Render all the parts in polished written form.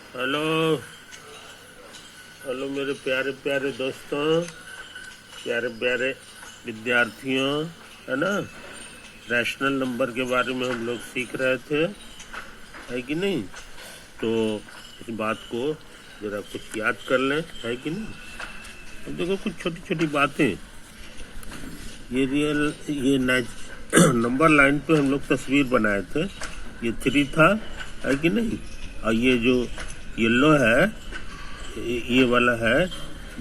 Hello hello मेरे प्यारे प्यारे दोस्तों, प्यारे प्यारे विद्यार्थियों, है ना। रैशनल नंबर के बारे में हम लोग सीख रहे थे, है कि नहीं। तो इस बात को ज़रा कुछ याद कर लें, है कि नहीं। अब देखो कुछ छोटी छोटी बातें, ये नंबर लाइन पे हम लोग तस्वीर बनाए थे। ये 3 था, है कि नहीं। और ये जो येलो है, ये वाला है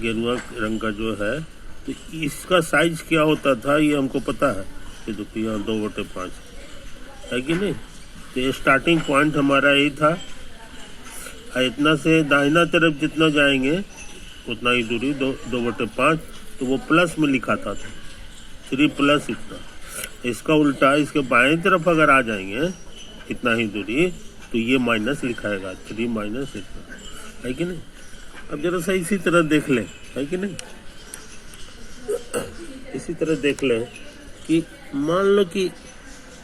गेरुआ रंग का जो है, तो इसका साइज क्या होता था ये हमको पता है। ये देखो यहाँ 2/5 है कि नहीं। तो ये स्टार्टिंग पॉइंट हमारा यही था। और इतना से दाहिना तरफ जितना जाएंगे उतना ही दूरी 2/5, तो वो प्लस में लिखा था 3 प्लस इतना। इसका उल्टा इसके बाएं तरफ अगर आ जाएंगे इतना ही दूरी, तो ये माइनस लिखाएगा 3 माइनस इतना, है कि नहीं। अब जरा सा इसी तरह देख लें, है कि नहीं। इसी तरह देख लें कि मान लो कि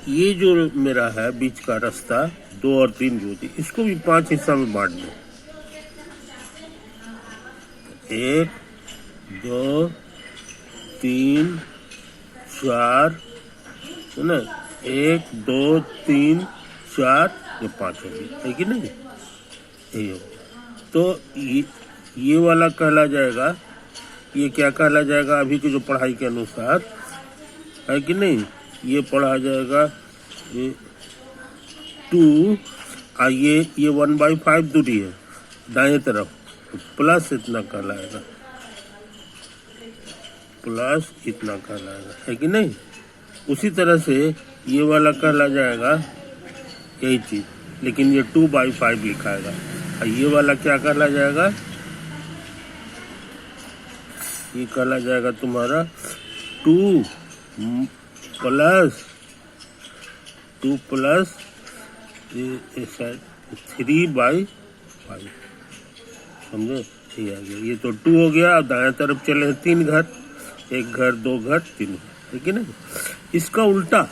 ये जो मेरा है बीच का रास्ता 2 और 3 जो थी, इसको भी 5 हिस्सा में बांट दें। 1 2 3 4, है ना। 1 2 3 4, ये 5 होगी, है कि नहीं। यही होगा। तो ये वाला कहला जाएगा, ये क्या कहला जाएगा अभी की जो पढ़ाई के अनुसार, है कि नहीं। ये पढ़ा जाएगा ये 2, और ये 1/5 दूरी है दाएं तरफ, तो प्लस इतना कहलाएगा, प्लस इतना कहलाएगा, है कि नहीं। उसी तरह से ये वाला कहला जाएगा यही चीज, लेकिन ये 2/5 लिखाएगा। और ये वाला क्या कहला जाएगा, ये कहला जाएगा तुम्हारा 2 प्लस 3/5, समझे। ये आ गया, ये तो 2 हो गया। अब दाएं तरफ चले 3 घर, 1 घर 2 घर 3 घर, है कि नहीं। इसका उल्टा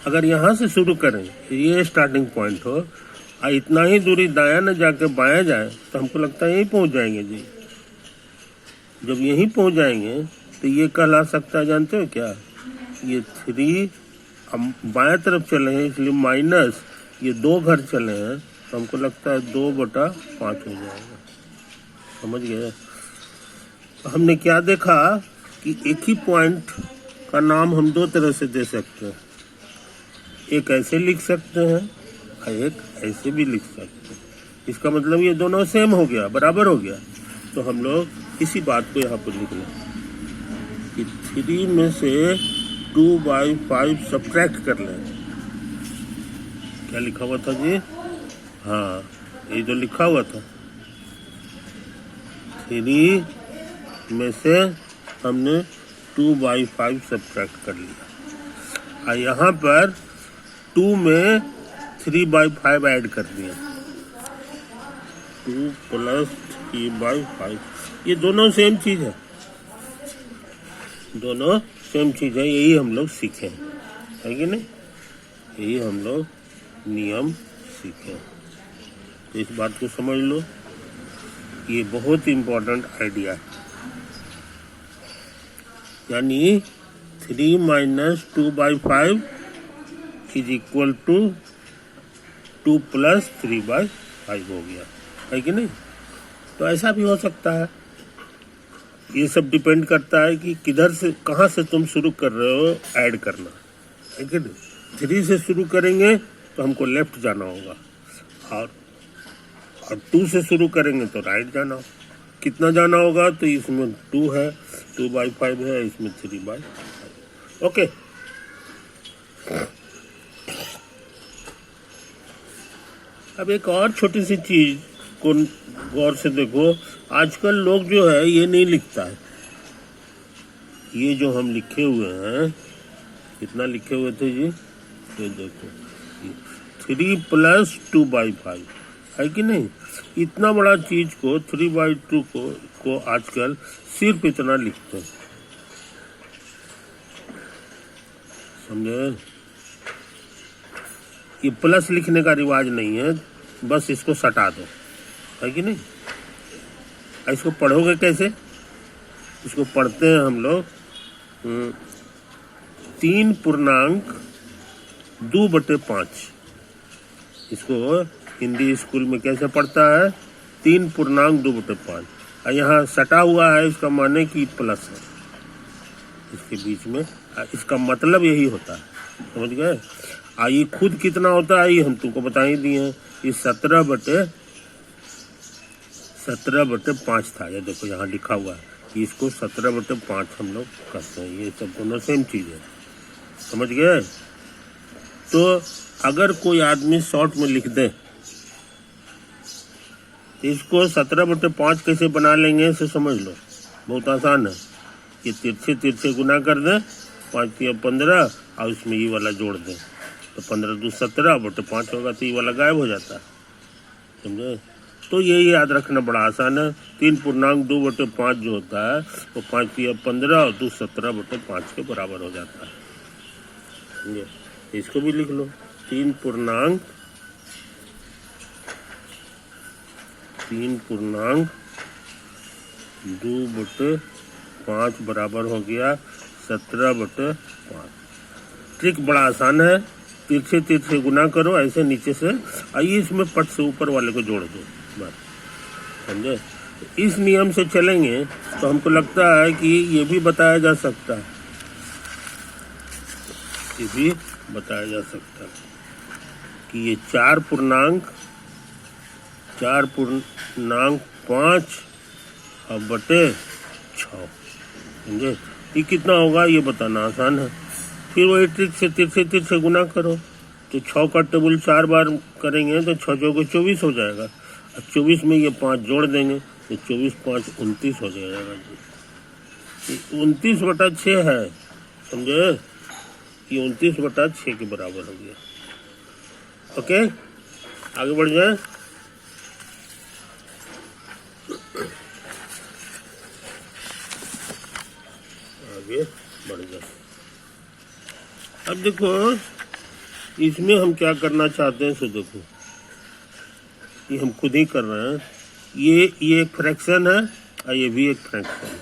अगर यहाँ से शुरू करें, ये स्टार्टिंग पॉइंट हो और इतना ही दूरी दाया न जाके बाया जाए, तो हमको लगता है यहीं पहुंच जाएंगे जी। जब यहीं पहुंच जाएंगे तो ये कहला सकता है, जानते हो क्या, ये 3 हम बाएं तरफ चले हैं इसलिए माइनस ये 2 घर चले हैं, तो हमको लगता है 2/5 हो जाएगा। समझ गए। तो हमने क्या देखा कि एक ही पॉइंट का नाम हम 2 तरह से दे सकते हैं। एक ऐसे लिख सकते हैं और एक ऐसे भी लिख सकते हैं। इसका मतलब ये दोनों सेम हो गया, बराबर हो गया। तो हम लोग इसी बात को यहाँ पर लिख लें कि 3 में से 2/5 सब्ट्रैक्ट कर लें। क्या लिखा हुआ था जी, हाँ ये जो लिखा हुआ था 3 में से हमने 2/5 सब्ट्रैक्ट कर लिया, और यहाँ पर 2 में 3/5 ऐड कर दिया, 2 प्लस 3/5। ये दोनों सेम चीज है, दोनों सेम चीज है। यही हम लोग सीखे, है कि नहीं। यही हम लोग नियम सीखे। तो इस बात को समझ लो, ये बहुत इम्पोर्टेंट आइडिया है। यानी 3 minus 2/5 is equal to 2 plus 3/5 हो गया, है कि नहीं। तो ऐसा भी हो सकता है। ये सब डिपेंड करता है कि किधर से, कहाँ से तुम शुरू कर रहे हो ऐड करना, है कि नहीं। 3 से शुरू करेंगे तो हमको लेफ्ट जाना होगा, और 2 से शुरू करेंगे तो राइट जाना होगा। कितना जाना होगा, तो इसमें 2 है, 2/5 है, इसमें 3/5। ओके। अब एक और छोटी सी चीज को गौर से देखो। आजकल लोग जो है ये नहीं लिखता है। ये जो हम लिखे हुए हैं, कितना लिखे हुए थे जी, ये देखो 3 प्लस 2/5, है कि नहीं। इतना बड़ा चीज को 3/2 को आजकल सिर्फ इतना लिखते हैं, समझे। ये प्लस लिखने का रिवाज नहीं है, बस इसको सटा दो, है कि नहीं। इसको पढ़ोगे कैसे? इसको पढ़ते हैं हम लोग 3.2/5। इसको हिंदी स्कूल में कैसे पढ़ता है? 3.2/5। और यहाँ सटा हुआ है, इसका माने कि प्लस है इसके बीच में। इसका मतलब यही होता है, समझ गए। ये खुद कितना होता है ये हम तुमको बता ही दिए हैं। ये 17/5 था। ये देखो यहाँ लिखा हुआ है कि इसको 17/5 हम लोग करते हैं। ये सब दोनों सेम चीज़ है, समझ गए। तो अगर कोई आदमी शॉर्ट में लिख दे तो इसको 17/5 कैसे बना लेंगे इसे समझ लो, बहुत आसान है। ये तिरछे गुना कर दें, 5 या 15 और इसमें ये वाला जोड़ दें तो 15×2 17/5 होगा, तो ये वाला गायब हो जाता है, समझे। तो ये याद रखना बड़ा आसान है। 3.2/5 जो होता है वो 5 या 15 और 2 17/5 के बराबर हो जाता है, समझे। इसको भी लिख लो 3.2/5 बराबर हो गया 17/5। ट्रिक बड़ा आसान है, तिरछे गुना करो ऐसे नीचे से, आइए इसमें पट से ऊपर वाले को जोड़ दो, बस, समझे। इस नियम से चलेंगे तो हमको लगता है कि ये भी बताया जा सकता है, ये भी बताया जा सकता है कि ये 4.5 और बटे 6, समझे। ये कितना होगा ये बताना आसान है। फिर वही ट्रिक से तिरछे गुना करो तो 6 का टेबल 4 बार करेंगे तो 6 चौके 24 हो जाएगा। और 24 में ये 5 जोड़ देंगे तो 24 5 29 हो जाएगा। 29/6 है, समझे। ये 29/6 के बराबर हो गया। ओके, आगे बढ़ जाए। आगे बढ़ जाए। अब देखो इसमें हम क्या करना चाहते हैं, सो देखो ये हम खुद ही कर रहे हैं। ये एक फ्रैक्शन है और ये भी एक फ्रैक्शन है,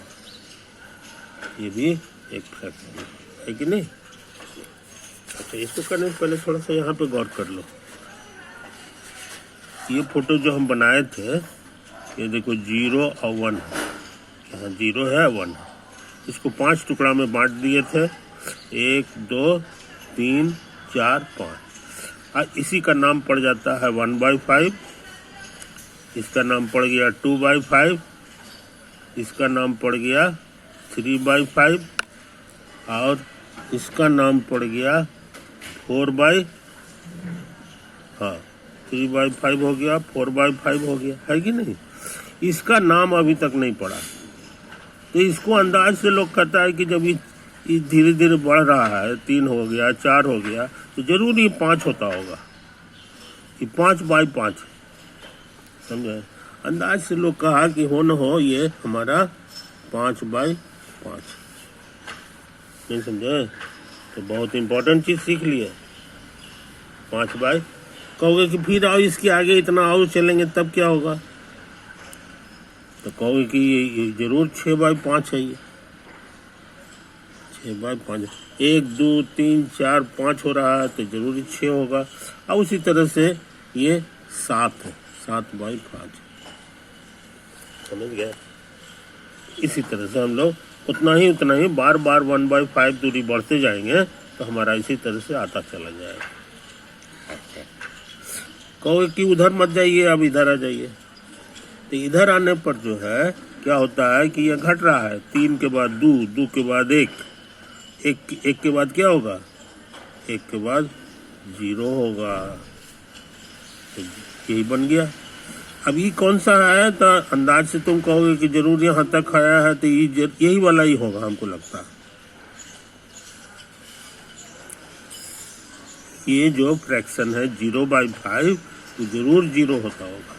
ये भी एक फ्रैक्शन है कि नहीं। अच्छा, इसको करने से पहले थोड़ा सा यहाँ पे गौर कर लो। ये फोटो जो हम बनाए थे, ये देखो 0 और 1 है, यहाँ 0 है 1 है। इसको 5 टुकड़ा में बांट दिए थे, 1 2 3 4 5। और इसी का नाम पड़ जाता है 1/5, इसका नाम पड़ गया 2/5, इसका नाम पड़ गया 3/5 और इसका नाम पड़ गया 3/5 हो गया, 4/5 हो गया, है कि नहीं। इसका नाम अभी तक नहीं पड़ा। तो इसको अंदाज से लोग कहता है कि जब ये धीरे धीरे बढ़ रहा है, 3 हो गया 4 हो गया तो जरूर ये 5 होता होगा। ये 5/5 समझे। अंदाज से लोग कहा कि हो न हो ये हमारा 5/5, नहीं समझे। तो बहुत इंपॉर्टेंट चीज सीख लिए 5/। कहोगे कि फिर आओ इसके आगे इतना और चलेंगे तब क्या होगा, तो कहोगे कि ये जरूर 6/5 है। ये 6/5, 1 2 3 4 5 हो रहा है तो जरूर 6 होगा। और उसी तरह से ये 7 है, 7/5, समझ गए। इसी तरह से हम लोग उतना ही बार 1/5 दूरी बढ़ते जाएंगे तो हमारा इसी तरह से आता चला जाएगा। कहोगे कि उधर मत जाइए, अब इधर आ जाइए। तो इधर आने पर जो है क्या होता है कि यह घट रहा है। 3 के बाद 2, 2 के बाद 1 के बाद क्या होगा, 1 के बाद 0 होगा। तो यही बन गया। अब ये कौन सा है, तो अंदाज से तुम कहोगे कि जरूर यहाँ तक आया है तो यही वाला ही होगा, हमको लगता है। ये जो फ्रैक्शन है 0/5 तो जरूर 0 होता होगा,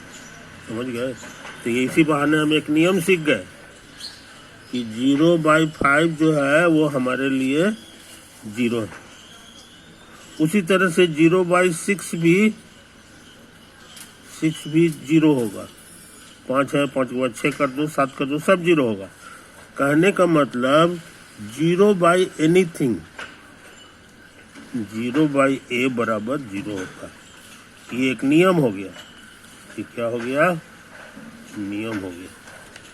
समझ गए। तो ये इसी बहाने हम एक नियम सीख गए कि 0/5 जो है वो हमारे लिए 0 है। उसी तरह से 0/6 भी 6 भी 0 होगा, 5 है, 5 के बाद 6 कर दो, 7 कर दो, सब 0 होगा। कहने का मतलब 0 बाई एनीथिंग, 0 बाई ए बराबर 0 होता है। ये एक नियम हो गया। ये क्या हो गया? नियम हो गया।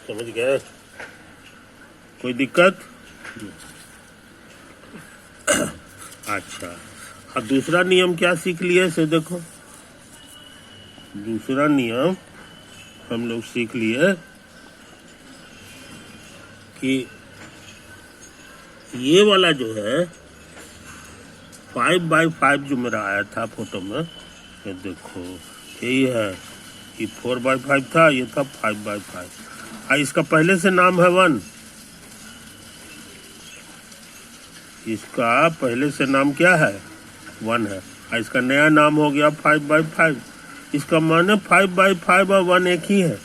समझ गए? कोई दिक्कत? अच्छा, अब दूसरा नियम क्या सीख लिए इसे देखो। दूसरा नियम हम लोग सीख लिए कि ये वाला जो है 5/5 जो मेरा आया था फोटो में, ये देखो यही है कि 4/5 था, ये था 5/5। इसका पहले से नाम है 1, इसका पहले से नाम क्या है? 1 है। इसका नया नाम हो गया 5/5। इसका माने 5/5 और 1 एक ही है।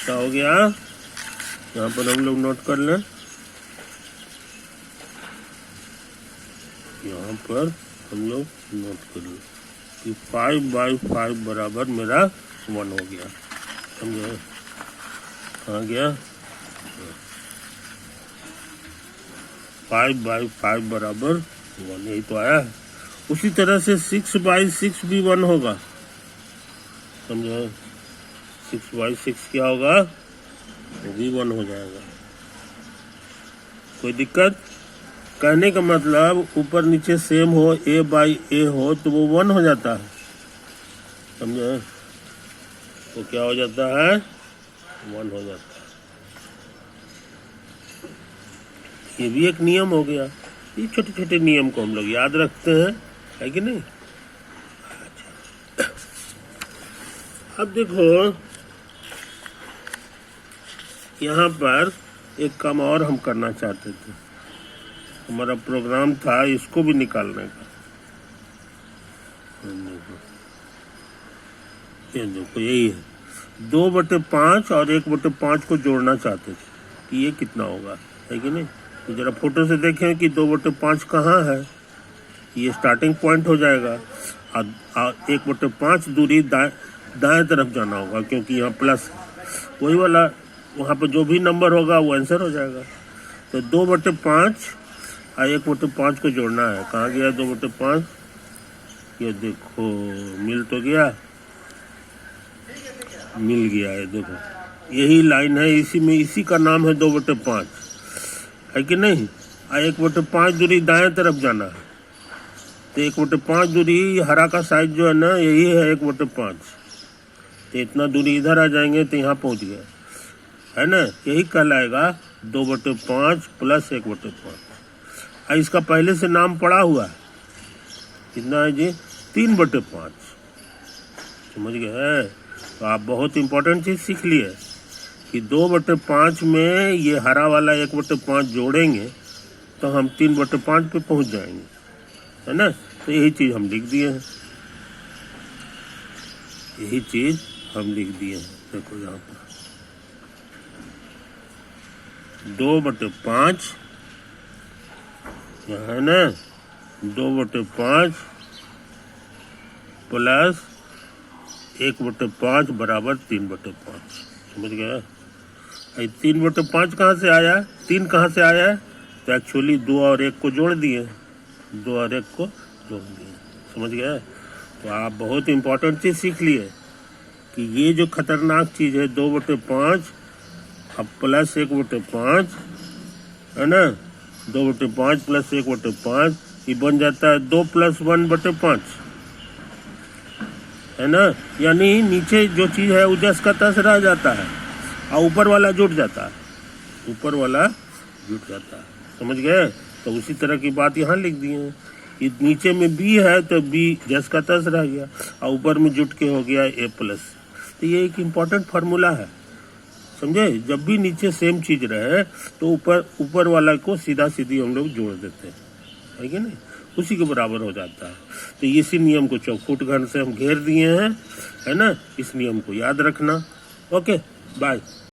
क्या हो गया? यहाँ पर हम लोग नोट कर लें, यहाँ पर हम लोग नोट कर लें कि 5/5 बराबर मेरा 1 हो गया। समझे? कहाँ गया? 5/5 बराबर 1, यही तो आया है। उसी तरह से 6/6 भी 1 होगा। समझे? 6/6 क्या होगा? वो भी 1 हो जाएगा। कोई दिक्कत? कहने का मतलब ऊपर नीचे सेम हो, A/A हो तो वो 1 हो जाता है। समझे? तो क्या हो जाता है? 1 हो जाता है। ये भी एक नियम हो गया। ये छोटे छोटे नियम को हम लोग याद रखते हैं, है कि नहीं? अच्छा। अब देखो यहाँ पर एक काम और हम करना चाहते थे। हमारा प्रोग्राम था इसको भी निकालने का। ये देखो यही है, 2/5 और 1/5 को जोड़ना चाहते थे कि ये कितना होगा, है कि नहीं? तो जरा फोटो से देखें कि 2/5 कहाँ है। ये स्टार्टिंग पॉइंट हो जाएगा और 1/5 दूरी दाएं तरफ जाना होगा, क्योंकि यहाँ प्लस वही वाला, वहाँ पर जो भी नंबर होगा वो आंसर हो जाएगा। तो 2/5 और 1/5 को जोड़ना है। कहाँ गया 2/5? ये देखो मिल तो गया, मिल गया है। देखो यही लाइन है, इसी में, इसी का नाम है 2/5, है कि नहीं? 1/5 दूरी दाएं तरफ जाना है। तो 1/5 दूरी हरा का साइज जो है ना, यही है 1/5। तो इतना दूरी इधर आ जाएंगे तो यहाँ पहुँच गए, है ना? यही कहलाएगा 2/5 प्लस 1/5। इसका पहले से नाम पड़ा हुआ है, कितना है जी? 3/5। समझ गए? तो आप बहुत इंपॉर्टेंट चीज सीख लिए कि 2/5 में ये हरा वाला 1/5 जोड़ेंगे तो हम 3/5 पे पहुंच जाएंगे, है ना? तो यही चीज हम लिख दिए हैं, यही चीज हम लिख दिए हैं। देखो यहाँ पर 2/5 यहाँ है ना, 2/5 प्लस 1/5 बराबर 3/5। समझ गया? 3/5 कहाँ से आया? 3 कहाँ से आया? तो एक्चुअली 2 और 1 को जोड़ दिए, 2 और 1 को जोड़ दिए। समझ गया? तो आप बहुत इंपॉर्टेंट चीज सीख लिए कि ये जो खतरनाक चीज है 2/5 अब प्लस 1/5, है ना? 2/5 प्लस 1/5 ये बन जाता है 2 + 1/5, है ना? यानी नीचे जो चीज है वो जस का तस रह जाता है और ऊपर वाला जुट जाता है, ऊपर वाला जुट जाता है। समझ गए? तो उसी तरह की बात यहाँ लिख दी है कि नीचे में B है तो B जस का तस रह गया और ऊपर में जुट के हो गया A+। तो ये एक इम्पॉर्टेंट फार्मूला है, समझे? जब भी नीचे सेम चीज रहे तो ऊपर वाला को सीधा सीधी हम लोग जोड़ देते हैं, है कि नहीं? उसी के बराबर हो जाता है। तो इसी नियम को चौखुट घन से हम घेर दिए हैं, है ना? इस नियम को याद रखना। Okay, bye.